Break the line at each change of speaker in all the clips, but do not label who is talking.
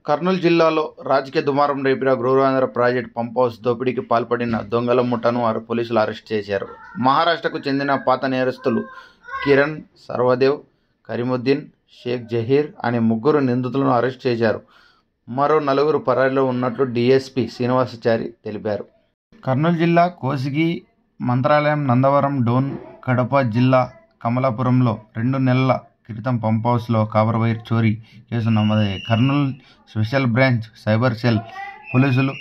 కర్నూలు జిల్లాలో రాజకీయ దుమారం రేపిన గృహరాంధ్ర ప్రాజెక్టు పంప్ హౌస్ దోపిడీకి పాల్పడిన దొంగల ముఠాను పోలీసులు అరెస్ట్ చేశారు. మహారాష్ట్రకు చెందిన పాత నేరస్తులు కిరణ్, సర్వదేవ్, కరీముద్దీన్, షేక్ జహీర్ అనే ముగ్గురు నిందితులను అరెస్ట్ చేశారు. మరో నలుగురు పరారీలో ఉన్నట్లు డీఎస్పీ శ్రీనివాసాచారి తెలిపారు. కర్నూలు జిల్లా కోసిగి, మంత్రాలయం, నందవరం, డోన్, కడప జిల్లా కమలాపురంలో 2 నెలల క్రితం పంప్ హౌస్లో కాపర్ వైర్ చోరీ కేసు నమోదయ్యాయి. Kurnool special branch cyber cell పోలీసులు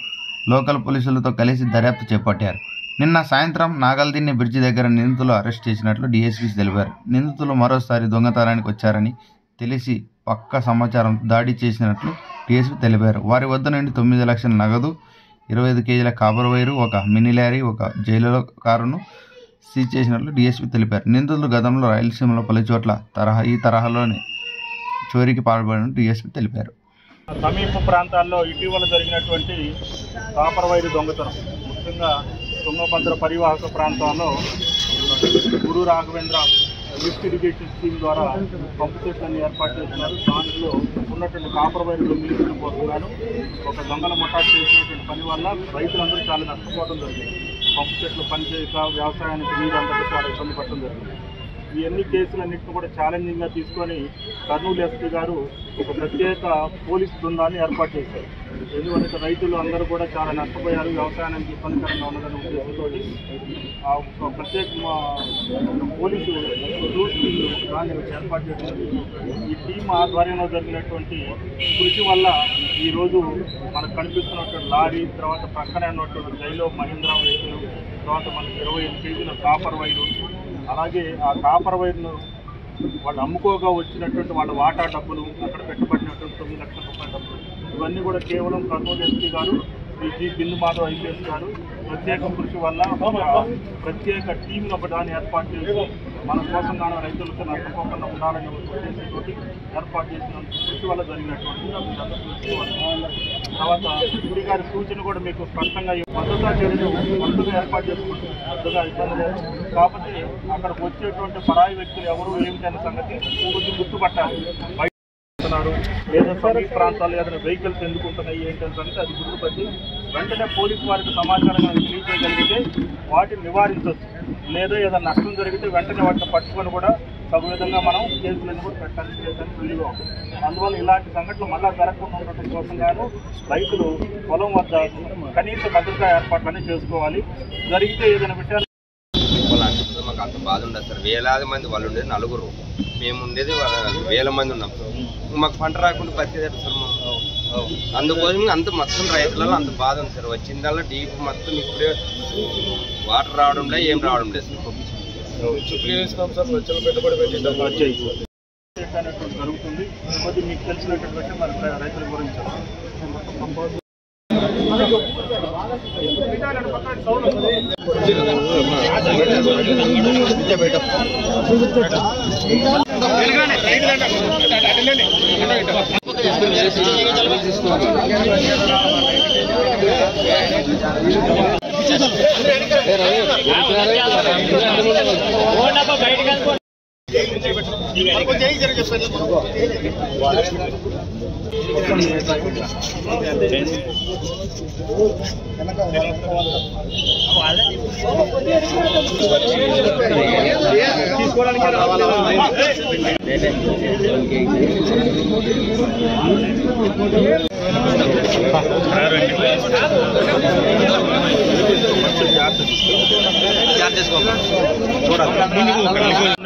లోకల్ పోలీసులతో కలిసి దర్యాప్తు చేపట్టారు. నిన్న సాయంత్రం నాగల్దిన్నె బ్రిడ్జి దగ్గర నిందితులు అరెస్ట్ చేసినట్లు డీఎస్పీ తెలిపారు. నిందితులు మరోసారి దొంగతనానికి వచ్చారని తెలిసి పక్కా సమాచారం దాడి చేసినట్లు డీఎస్పీ తెలిపారు. వారి వద్ద నుండి 9 లక్షల నగదు, 25 కేజీల కాపర్ వైరు, ఒక మినీ లారీ, ఒక జైలులో కారును సీజ్ చేసినట్లు డీఎస్పీ తెలిపారు. నిందితులు గతంలో రాయలసీమలో పలుచోట్ల ఈ తరహాలోనే చోరీకి పాల్పడినట్టు డీఎస్పీ తెలిపారు.
సమీప ప్రాంతాల్లో ఇటీవల జరిగినటువంటి కాపర్ వైరు దొంగతనం, ముఖ్యంగా తుంగభద్ర పరివాహక ప్రాంతంలో గురు రాఘవేంద్ర లిఫ్ట్ ఇరిగేషన్ స్కీమ్ ద్వారా పంపు సెట్లను ఏర్పాటు చేస్తున్నారు. దాంట్లో ఉన్నటువంటి కాపర్ వైరు దొంగిలించబోతున్నారు. ఒక దొంగల ముఠా చేసినటువంటి పని వల్ల రైతులందరూ చాలా నష్టపోవడం జరిగింది. పంపు సెట్లు పనిచేయక వ్యవసాయానికి నీరు అందక చాలా ఇబ్బంది పడటం జరిగింది. ఈ అన్ని కేసులన్నింటినీ కూడా ఛాలెంజింగ్గా తీసుకొని కర్నూలు ఎస్పీ గారు ఒక ప్రత్యేక పోలీసు బృందాన్ని ఏర్పాటు చేశారు. ఎందుకంటే రైతులు అందరూ కూడా చాలా నష్టపోయారు, వ్యవసాయానికి ఇబ్బందికరంగా ఉన్నదనే ఉద్దేశంతో ఒక ప్రత్యేక పోలీసు దాన్ని ఏర్పాటు చేయడం. ఈ టీం ఆధ్వర్యంలో జరిగినటువంటి కృషి వల్ల ఈరోజు మనకు కనిపిస్తున్నటువంటి లారీ, తర్వాత పక్కనే ఉన్నటువంటి జైలో మహీంద్రా వెహికల్, తర్వాత మనకు 25 కేజీల కాపర్ వైరు, అలాగే ఆ కాపర్ వైర్ను వాళ్ళు అమ్ముకోగా వచ్చినటువంటి వాళ్ళ వాటా డబ్బులు, అక్కడ పెట్టబడినటువంటి 9 లక్షల రూపాయల డబ్బులు, ఇవన్నీ కూడా కేవలం కర్నూలు ఎస్పీ గారు, జి బిందు మాధవ్ ఐపీఎస్ గారు ప్రత్యేక కృషి వల్ల ప్రత్యేక టీంను ఒకదాన్ని ఏర్పాటు చేసి మన కోసం కానీ రైతులకు నష్టపోకుండా ఉండాలనే ఉద్దేశంతో ఏర్పాటు చేసిన కృషి వల్ల జరిగినటువంటి. తర్వాత గురి గారి సూచన కూడా మీకు స్పష్టంగా భద్రతా చర్యలు ముందుగా ఏర్పాటు చేసుకుంటుంది. పెద్దగా ఇబ్బంది లేదు. కాకపోతే అక్కడికి వచ్చేటువంటి పరాయి వ్యక్తులు ఎవరు ఏమిటనే సంగతి కొంచెం గుర్తుపట్టాలి. లేదా సమీప ప్రాంతాల్లో ఏదైనా వెహికల్స్ ఎందుకు ఉంటున్నాయి ఏంటంటే సంగతి అది గుర్తుపట్టి వెంటనే పోలీసు వారికి సమాచారం తెలియజేయగలిగితే వాటిని నివారించవచ్చు. లేదా ఏదైనా నష్టం జరిగితే వెంటనే వాటిని పట్టుకొని కూడా తగు విధంగా మనం కేసులను కూడా పెట్టాలని వీలుగా ఉంటుంది. అందువల్ల ఇలాంటి సంఘటనలు మళ్ళా జరగకుండా ఉండటం కోసం గాను రైతులు పొలం వద్ద కనీస భద్రతా ఏర్పాట్లన్నీ చేసుకోవాలి. జరిగితే ఏదైనా విషయాలు
మాకు అంత బాధ ఉండదు సార్. వేలాది మంది వాళ్ళు ఉండేది 4, మేము ఉండేది 1000 మంది ఉన్నాం. మాకు పంట రాకుండా బతికేదారు సార్. అందుకోసం అంత మొత్తం రైతులలో అంత బాధ ఉంది సార్. వచ్చిందల్లా డీప్ మొత్తం ఇప్పుడే వాటర్ రావడం లేదు, ఏం రావడం లేదు సార్. పెట్టుబడి
జరుగుతుంది. కొద్ది మీకు తెలిసినటువంటి విషయం మరి రైతుల గురించి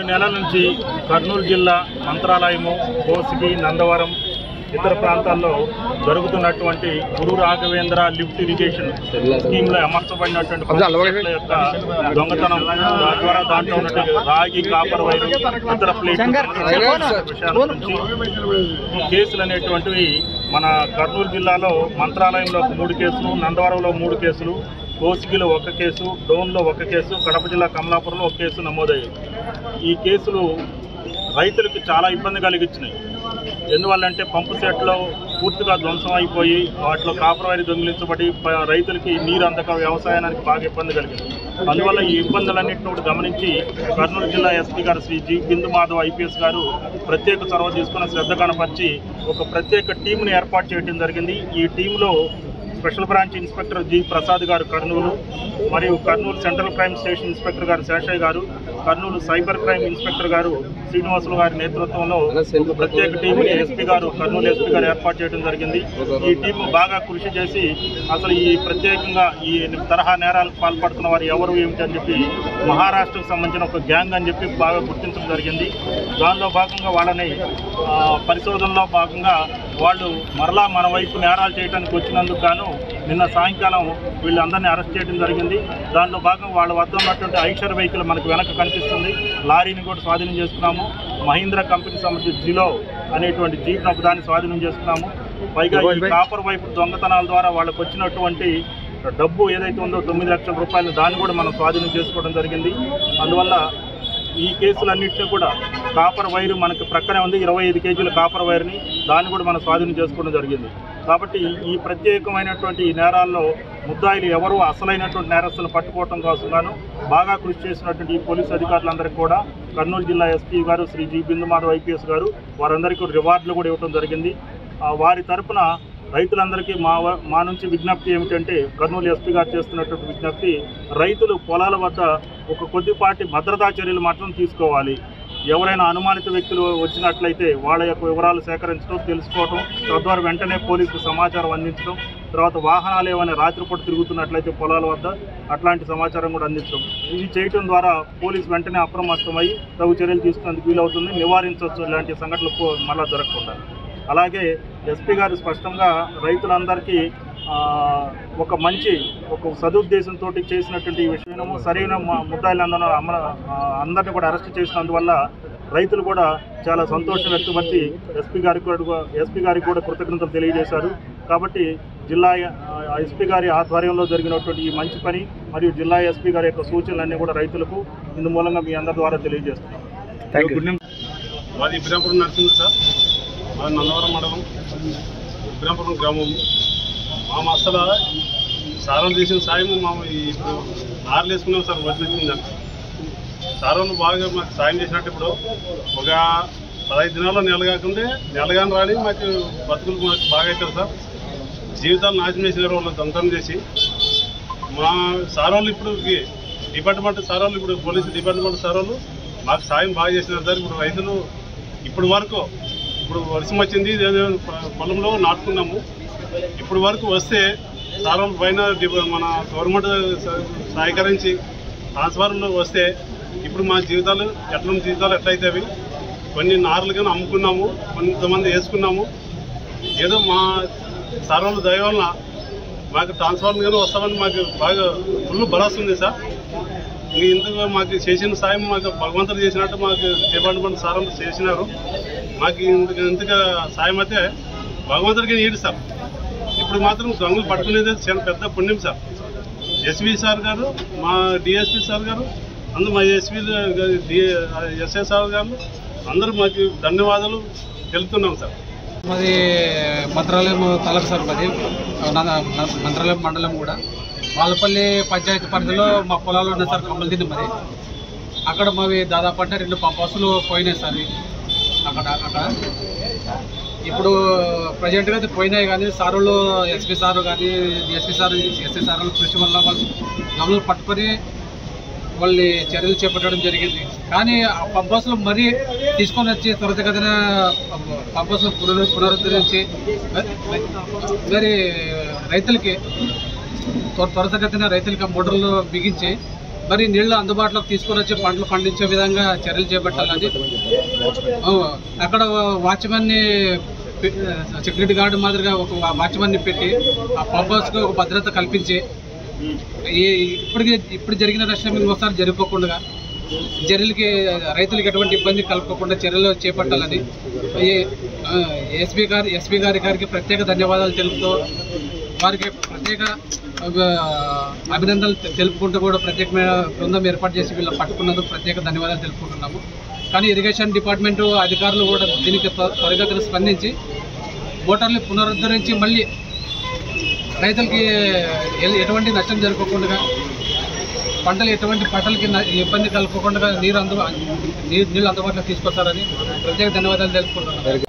నెలల నుంచి కర్నూలు జిల్లా మంత్రాలయము, కోసిగి, నందవరం ఇతర ప్రాంతాల్లో జరుగుతున్నటువంటి గురు రాఘవేంద్ర లిఫ్ట్ ఇరిగేషన్ స్కీమ్లో అమర్చబడినటువంటి పనుల యొక్క దొంగతనం ద్వారా దాంట్లో ఉన్నటువంటి రాగి, కాపర్ వైరు, ఇతర విషయాల గురించి కేసులు అనేటువంటివి మన కర్నూలు జిల్లాలో మంత్రాలయంలో 3 కేసులు, నందవరంలో 3 కేసులు, కోసిగిలో 1 కేసు, డోన్లో 1 కేసు, కడప జిల్లా కమలాపురంలో 1 కేసు నమోదయ్యాయి. ఈ కేసులు రైతులకు చాలా ఇబ్బంది కలిగించినాయి. ఎందువల్లంటే పంపు సెట్లో పూర్తిగా ధ్వంసం అయిపోయి వాటిలో కాపర్ వైర్ దొంగిలించబడి రైతులకి నీరు అందక వ్యవసాయానికి బాగా ఇబ్బంది కలిగింది. అందువల్ల ఈ ఇబ్బందులన్నింటినీ కూడా గమనించి కర్నూలు జిల్లా ఎస్పీ గారు శ్రీ జి బిందు మాధవ్ ఐపీఎస్ గారు ప్రత్యేక చొరవ తీసుకున్న శ్రద్ధ కనపరిచి ఒక ప్రత్యేక టీంను ఏర్పాటు చేయడం జరిగింది. ఈ టీంలో special branch inspector G Prasad గారు కర్నూలు, మరియు Kurnool central crime station inspector గారు శేషయ్య గారు, కర్నూలు సైబర్ క్రైమ్ ఇన్స్పెక్టర్ గారు శ్రీనివాసులు గారి నేతృత్వంలో ప్రత్యేక టీంని కర్నూలు ఎస్పీ గారు ఏర్పాటు చేయడం జరిగింది. ఈ టీం బాగా కృషి చేసి అసలు ఈ ప్రత్యేకంగా ఈ తరహా నేరాలకు పాల్పడుతున్న వారు ఎవరు ఏమిటి అని చెప్పి మహారాష్ట్రకు సంబంధించిన ఒక గ్యాంగ్ అని చెప్పి బాగా గుర్తించడం జరిగింది. దానిలో భాగంగా వాళ్ళని పరిశోధనలో భాగంగా వాళ్ళు మరలా మన వైపు నేరాలు చేయడానికి వచ్చినందుకు గాను నిన్న సాయంకాలం వీళ్ళందరినీ అరెస్ట్ చేయడం జరిగింది. దానిలో భాగంగా వాళ్ళ వద్ద ఉన్నటువంటి ఐషర్ వెహికల్ మనకు వెనక కనిపిస్తుంది, లారీని కూడా స్వాధీనం చేసుకున్నాము. మహీంద్రా కంపెనీ సంబంధించి జిలో అనేటువంటి జీప్ను ఒకదాన్ని స్వాధీనం చేసుకున్నాము. పైగా ఈ కాపర్ వైపు దొంగతనాల ద్వారా వాళ్ళకు వచ్చినటువంటి డబ్బు ఏదైతే ఉందో 9 లక్షల రూపాయలు దాన్ని కూడా మనం స్వాధీనం చేసుకోవడం జరిగింది. అందువల్ల ఈ కేసులన్నింటినీ కూడా కాపర్ వైరు మనకు ప్రక్కనే ఉంది, 25 కేజీల కాపర్ వైర్ని దాన్ని కూడా మనం స్వాధీనం చేసుకోవడం జరిగింది. కాబట్టి ఈ ప్రత్యేకమైనటువంటి నేరాల్లో ముద్దాయిలు ఎవరు అసలైనటువంటి నేరస్తులను పట్టుకోవడం కోసం గాను బాగా కృషి చేసినటువంటి ఈ పోలీసు అధికారులందరికీ కూడా కర్నూలు జిల్లా ఎస్పీ గారు శ్రీ జి బిందు మాధవ్ ఐపీఎస్ గారు వారందరికీ రివార్డులు కూడా ఇవ్వడం జరిగింది. వారి తరఫున రైతులందరికీ మా నుంచి విజ్ఞప్తి ఏమిటంటే, కర్నూలు ఎస్పీ గారు చేస్తున్నటువంటి విజ్ఞప్తి, రైతులు పొలాల వద్ద ఒక కొద్దిపాటి భద్రతా చర్యలు మాత్రం తీసుకోవాలి. ఎవరైనా అనుమానిత వ్యక్తులు వచ్చినట్లయితే వాళ్ళ యొక్క వివరాలు సేకరించడం, తెలుసుకోవడం, తద్వారా వెంటనే పోలీసుకు సమాచారం అందించడం, తర్వాత వాహనాలు ఏమైనా రాత్రిపూట తిరుగుతున్నట్లయితే పొలాల వద్ద అట్లాంటి సమాచారం కూడా అందించడం. ఇది చేయడం ద్వారా పోలీసు వెంటనే అప్రమత్తమై తగు చర్యలు తీసుకునేందుకు వీలవుతుంది, నివారించవచ్చు ఇలాంటి సంఘటనలు మళ్ళా జరగకుండా. అలాగే ఎస్పీ గారు స్పష్టంగా రైతులందరికీ ఒక సదుద్దేశంతో చేసినటువంటి ఈ విషయము సరైన ముద్దాయిలందరూ అందరినీ కూడా అరెస్ట్ చేసినందువల్ల రైతులు కూడా చాలా సంతోషం వ్యక్తపరిచి ఎస్పీ గారికి కూడా కృతజ్ఞతలు తెలియజేశారు. కాబట్టి జిల్లా ఎస్పీ గారి ఆధ్వర్యంలో జరిగినటువంటి ఈ మంచి పని మరియు జిల్లా ఎస్పీ గారి యొక్క సూచనలన్నీ కూడా రైతులకు ఇందు మూలంగా మీ అందరి ద్వారా తెలియజేస్తున్నాం.
మాది ఇబ్రాంపురం నరసింహ సార్, మాది నల్లవరం మండలం ఇబ్రాంపురం గ్రామం. మా అసలు సారం చేసిన సాయం మేము ఇప్పుడు ఆర్లు వేసుకున్నాం సార్. వచ్చిందని సారం బాగా మాకు సాయం చేసినట్టు ఇప్పుడు ఒక 15 దినాల్లో నెల కాకుండా నెలగాని రాని మాకు బతుకులు మాకు బాగా అవుతారు సార్. జీవితాలు నాశనం చేసినారు వాళ్ళు దొంగతనం చేసి. మా సారోళ్ళు ఇప్పుడు డిపార్ట్మెంట్ సారోళ్ళు, ఇప్పుడు పోలీసు డిపార్ట్మెంట్ సారోళ్ళు మాకు సాయం బాగా చేసినారు సార్. ఇప్పుడు రైతులు ఇప్పుడు వర్షం వచ్చింది, పొలంలో నాటుకున్నాము. ఇప్పుడు వరకు వస్తే సారోళ్ళ పైన మన గవర్నమెంట్ సహకరించి ట్రాన్స్ఫార్మర్లు వస్తే ఇప్పుడు మా జీవితాలు ఎట్లయితే అవి కొన్ని నార్లు కానీ అమ్ముకున్నాము, కొంతమంది వేసుకున్నాము. ఏదో మా సారోళ్ళ దయ వల్ల మాకు ట్రాన్స్ఫార్మర్ కానీ వస్తామని మాకు బాగా ఫుల్ భరోసా ఉంది సార్. ఇంతగా మాకు చేసిన సాయం మాకు భగవంతుడు చేసినట్టు మాకు డిపార్ట్మెంట్ సారోళ్ళు చేసినారు. మాకు ఇంతగా సాయం అయితే భగవంతుడికి నీడు సార్. ఇప్పుడు మాత్రం దొంగలు పట్టుకునేది చాలా పెద్ద పుణ్యం సార్. ఎస్పీ సార్ గారు, మా డిఎస్పీ సార్ గారు, అందరూ మా ఎస్ఐ సార్ గారు అందరూ మాకు ధన్యవాదాలు తెలుపుతున్నాం సార్.
మాది మంత్రాలయం తాలూకా సార్, మాది మంత్రాలయం మండలం కూడా వాళ్లపల్లి పంచాయతీ పరిధిలో మా పొలాలు ఉన్నాయి సార్. కమ్మలు తింది మరి అక్కడ మావి దాదాపు అంటే 2 పంప్ హౌస్లు పోయినాయి సార్. అక్కడ ఇప్పుడు ప్రజెంట్గా అయితే పోయినాయి, కానీ సారులు ఎస్పీ సారు కానీ ఎస్ఐ సార్లు కృషి వల్ల వాళ్ళు గమలు పట్టుకొని వాళ్ళని చర్యలు చేపట్టడం జరిగింది. కానీ ఆ పంప్ హౌస్లో మరీ తీసుకొని వచ్చి త్వరితగతిన పంప్ హౌస్లో పునరుద్ధరించి మరి రైతులకి త్వరితగతిన రైతులకి మోటార్లు బిగించి మరి నీళ్లు అందుబాటులోకి తీసుకొని వచ్చి పంటలు పండించే విధంగా చర్యలు చేపట్టాలని అక్కడ వాచ్మెన్ని సెక్యూరిటీ గార్డు మాదిరిగా ఒక వాచ్మెన్ని పెట్టి ఆ పంప్ హౌస్కి ఒక భద్రత కల్పించి ఇప్పుడు జరిగిన నష్టం ఇంకోసారి జరిగిపోకుండా రైతులకి ఎటువంటి ఇబ్బంది కలగకుండా చర్యలు చేపట్టాలని ఎస్పీ గారికి ప్రత్యేక ధన్యవాదాలు తెలుపుతూ వారికి ప్రత్యేక అభినందనలు తెలుపుకుంటూ కూడా ప్రత్యేకమైన బృందం ఏర్పాటు చేసి వీళ్ళని పట్టుకున్నందుకు ప్రత్యేక ధన్యవాదాలు తెలుపుకుంటున్నాము. కానీ ఇరిగేషన్ డిపార్ట్మెంటు అధికారులు కూడా దీనికి త్వరితగతిన స్పందించి మోటార్లు పునరుద్ధరించి మళ్ళీ రైతులకి ఎటువంటి నష్టం జరగకుండా ఎటువంటి పంటలకి ఇబ్బంది కలగకుండా నీళ్ళు అందుబాటులో తీసుకొస్తారని ప్రత్యేక ధన్యవాదాలు తెలుపుకుంటున్నాను.